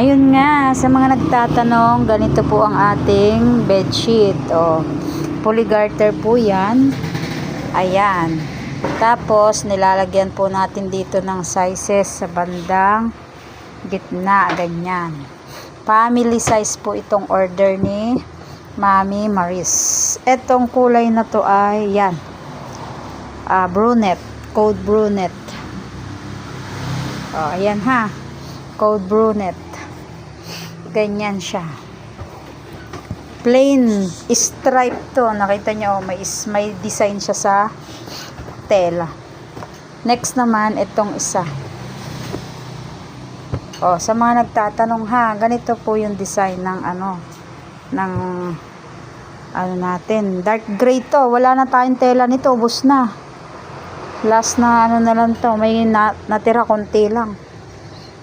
Ayun nga, sa mga nagtatanong, ganito po ang ating bedsheet. O, pulley garter po yan. Ayan. Tapos, nilalagyan po natin dito ng sizes sa bandang gitna, ganyan. Family size po itong order ni Mami Maris. Etong kulay na to ay, yan. Brunette. Code brunette. O, ayan ha. Code brunette. Ganyan siya. Plain stripe to. Nakita nyo, may design siya sa tela. Next naman, itong isa. O, sa mga nagtatanong ha, ganito po yung design ng natin. Dark gray to. Wala na tayong tela nito. Ubus na. Last na na lang to. May natira konti lang.